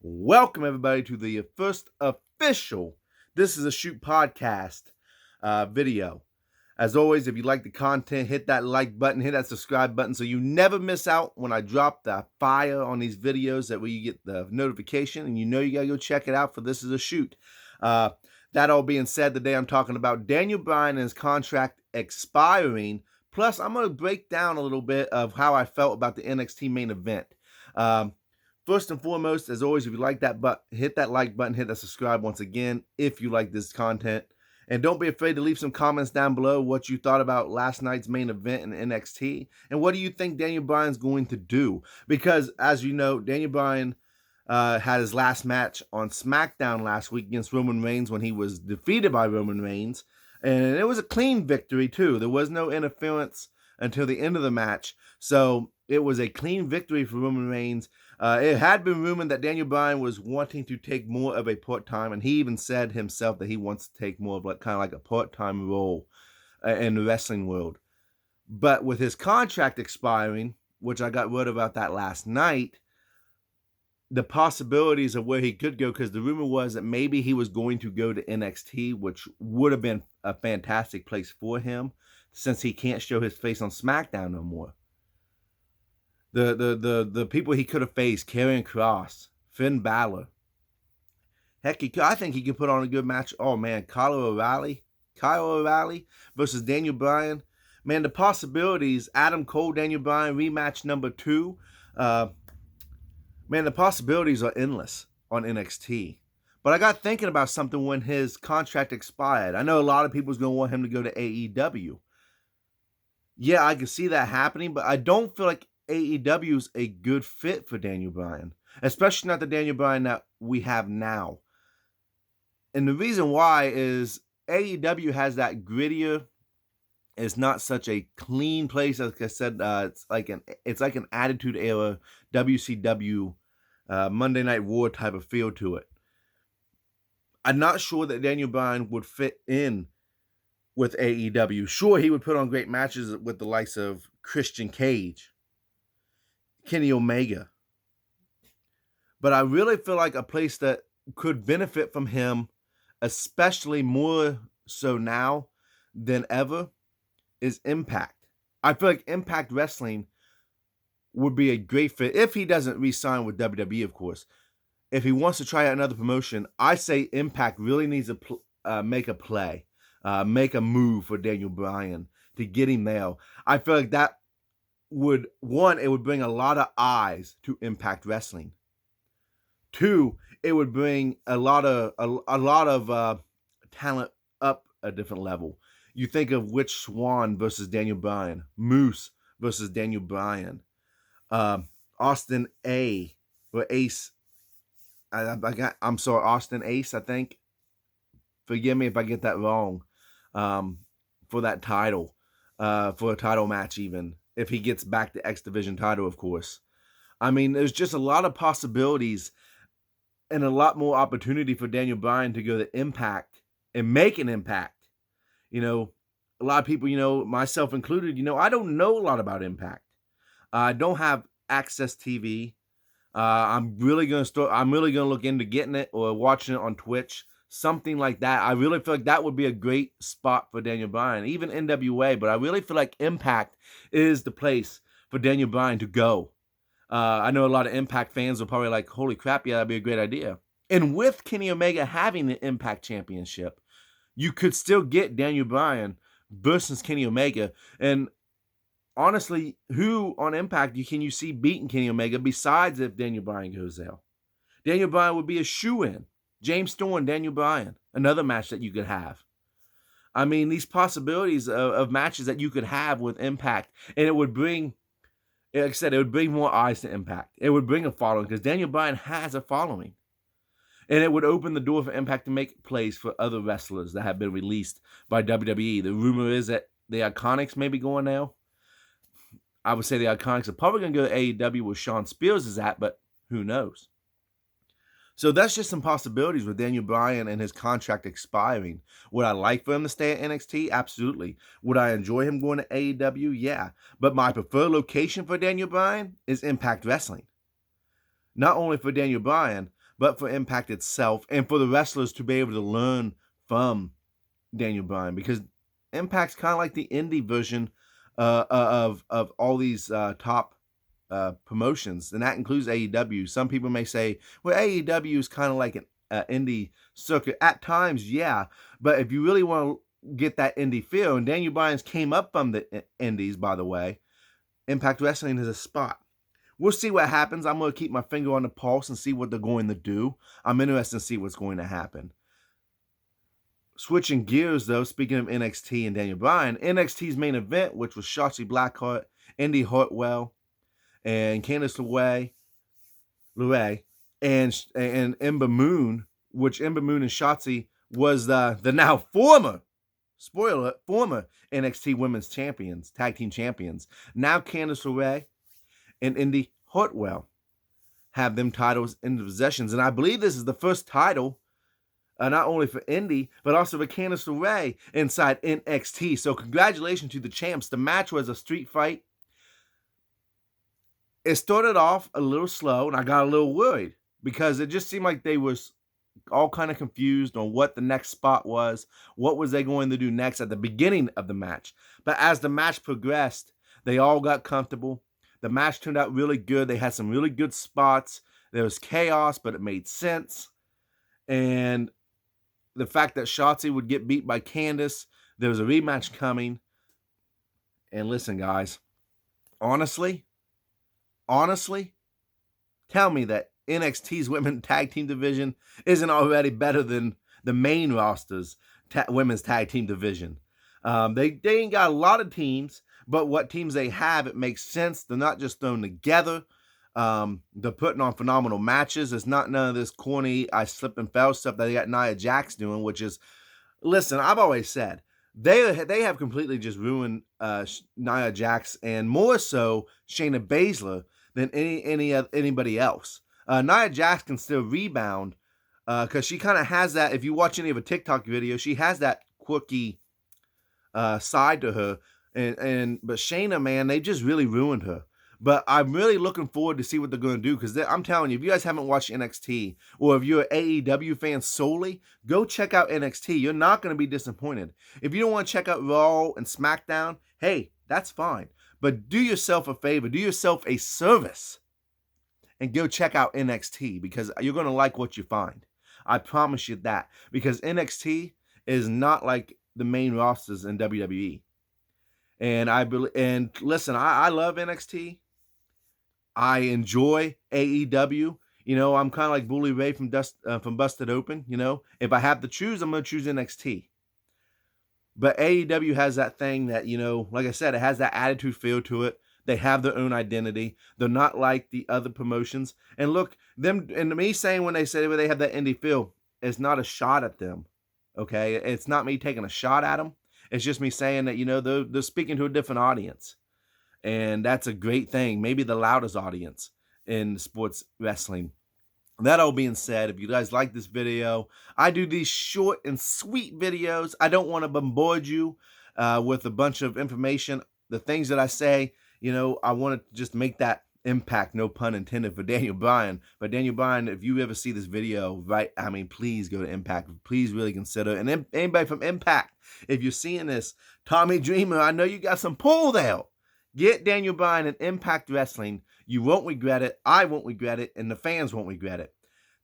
Welcome, everybody, to the first official This Is a Shoot podcast video. As always, if you like the content, hit that like button, hit that subscribe button so you never miss out when I drop the fire on these videos. That way you get the notification and you know you got to go check it out for This Is a Shoot. That all being said, today I'm talking about Daniel Bryan and his contract expiring. Plus, I'm going to break down a little bit of how I felt about the NXT main event. First and foremost, as always, if you like that button, hit that like button, hit that subscribe once again if you like this content. And don't be afraid to leave some comments down below what you thought about last night's main event in NXT. And what do you think Daniel Bryan's going to do? Because, as you know, Daniel Bryan had his last match on SmackDown last week against Roman Reigns when he was defeated by Roman Reigns. And it was a clean victory, too. There was no interference until the end of the match. So it was a clean victory for Roman Reigns. It had been rumored that Daniel Bryan was wanting to take more of a part-time, and he even said himself that he wants to take more of kind of like a part-time role in the wrestling world. But with his contract expiring, which I got word about that last night, the possibilities of where he could go, because the rumor was that maybe he was going to go to NXT, which would have been a fantastic place for him, since he can't show his face on SmackDown no more. The people he could have faced: Karrion Kross, Finn Balor. Heck, I think he could put on a good match. Oh man, Kyle O'Reilly versus Daniel Bryan. Man, the possibilities. Adam Cole, Daniel Bryan rematch number 2. Man, the possibilities are endless on NXT. But I got thinking about something when his contract expired. I know a lot of people's going to want him to go to AEW. Yeah, I can see that happening, but I don't feel like AEW is a good fit for Daniel Bryan, especially not the Daniel Bryan that we have now. And the reason why is AEW has that grittier. It's not such a clean place. Like I said, it's like an Attitude Era WCW Monday Night War type of feel to it. I'm not sure that Daniel Bryan would fit in with AEW. Sure, he would put on great matches with the likes of Christian Cage, Kenny Omega. But I really feel like a place that could benefit from him, especially more so now than ever, is Impact. I feel like Impact Wrestling would be a great fit if he doesn't re-sign with WWE, of course. If he wants to try out another promotion, I say Impact really needs to make a play, make a move for Daniel Bryan to get him there. I feel like that would, one, it would bring a lot of eyes to Impact Wrestling. 2, it would bring a lot of talent up a different level. You think of Rich Swann versus Daniel Bryan, Moose versus Daniel Bryan, Austin A. or Ace. I'm sorry, Austin Ace, I think. Forgive me if I get that wrong. For that title, for a title match, even if he gets back the X Division title, of course. I mean, there's just a lot of possibilities and a lot more opportunity for Daniel Bryan to go to Impact and make an impact. You know, a lot of people, myself included, I don't know a lot about Impact. I don't have Access TV. I'm really gonna look into getting it or watching it on Twitch, something like that. I really feel like that would be a great spot for Daniel Bryan, even NWA. But I really feel like Impact is the place for Daniel Bryan to go. I know a lot of Impact fans are probably like, "Holy crap, yeah, that'd be a great idea." And with Kenny Omega having the Impact Championship, you could still get Daniel Bryan versus Kenny Omega. And honestly, who on Impact can you see beating Kenny Omega besides if Daniel Bryan goes there? Daniel Bryan would be a shoo-in. James Storm, Daniel Bryan, another match that you could have. I mean, these possibilities of matches that you could have with Impact, and it would bring, like I said, it would bring more eyes to Impact. It would bring a following because Daniel Bryan has a following. And it would open the door for Impact to make plays for other wrestlers that have been released by WWE. The rumor is that the Iconics may be going now. I would say the Iconics are probably going to go to AEW where Shawn Spears is at, but who knows? So that's just some possibilities with Daniel Bryan and his contract expiring. Would I like for him to stay at NXT? Absolutely. Would I enjoy him going to AEW? Yeah. But my preferred location for Daniel Bryan is Impact Wrestling. Not only for Daniel Bryan, but for Impact itself and for the wrestlers to be able to learn from Daniel Bryan, because Impact's kind of like the indie version of all these top promotions, and that includes AEW. Some people may say, well, AEW is kind of like an indie circuit at times, yeah, but if you really want to get that indie feel, and Daniel Bryan's came up from the indies, by the way, Impact Wrestling is a spot. We'll see what happens. I'm going to keep my finger on the pulse and see what they're going to do. I'm interested to see what's going to happen. Switching gears, though, speaking of NXT and Daniel Bryan, NXT's main event, which was Shotzi Blackheart, Indy Hartwell, and Candice LeRae, and Ember Moon, which Ember Moon and Shotzi was the now former NXT Women's Champions, Tag Team Champions. Now Candice LeRae and Indy Hartwell have them titles in the possessions. And I believe this is the first title, not only for Indy, but also for Candice LeRae inside NXT. So congratulations to the champs. The match was a street fight. It started off a little slow, and I got a little worried because it just seemed like they was all kind of confused on what the next spot was. What was they going to do next at the beginning of the match? But as the match progressed, they all got comfortable. The match turned out really good. They had some really good spots. There was chaos, but it made sense. And the fact that Shotzi would get beat by Candice, there was a rematch coming. And listen, guys, honestly, tell me that NXT's women's tag team division isn't already better than the main roster's women's tag team division. They ain't got a lot of teams, but what teams they have, it makes sense. They're not just thrown together. They're putting on phenomenal matches. It's not none of this corny, I slipped and fell stuff that they got Nia Jax doing, which is, listen, I've always said, they have completely just ruined Nia Jax, and more so Shayna Baszler than anybody else. Nia Jax can still rebound because she kind of has that. If you watch any of her TikTok videos, she has that quirky side to her. But Shayna, man, they just really ruined her. But I'm really looking forward to see what they're going to do, because I'm telling you, if you guys haven't watched NXT, or if you're an AEW fan solely, go check out NXT. You're not going to be disappointed. If you don't want to check out Raw and SmackDown, hey, that's fine. But do yourself a favor, do yourself a service, and go check out NXT, because you're going to like what you find. I promise you that, because NXT is not like the main rosters in WWE. And listen, I love NXT. I enjoy AEW. You know, I'm kind of like Bully Ray from Busted Open. You know, if I have to choose, I'm going to choose NXT. But AEW has that thing that, you know, like I said, it has that attitude feel to it. They have their own identity. They're not like the other promotions. And look, them and me saying when they say they have that indie feel, it's not a shot at them. Okay, it's not me taking a shot at them. It's just me saying that, you know, they're speaking to a different audience. And that's a great thing. Maybe the loudest audience in sports wrestling. That all being said, if you guys like this video, I do these short and sweet videos. I don't want to bombard you with a bunch of information. The things that I say, you know, I want to just make that impact, no pun intended, for Daniel Bryan. But Daniel Bryan, if you ever see this video, right, I mean, please go to Impact. Please really consider. And anybody from Impact, if you're seeing this, Tommy Dreamer, I know you got some pull there. Get Daniel Bryan in Impact Wrestling. You won't regret it. I won't regret it. And the fans won't regret it.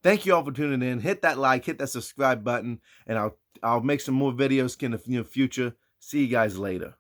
Thank you all for tuning in. Hit that like, hit that subscribe button, and I'll make some more videos in the future. See you guys later.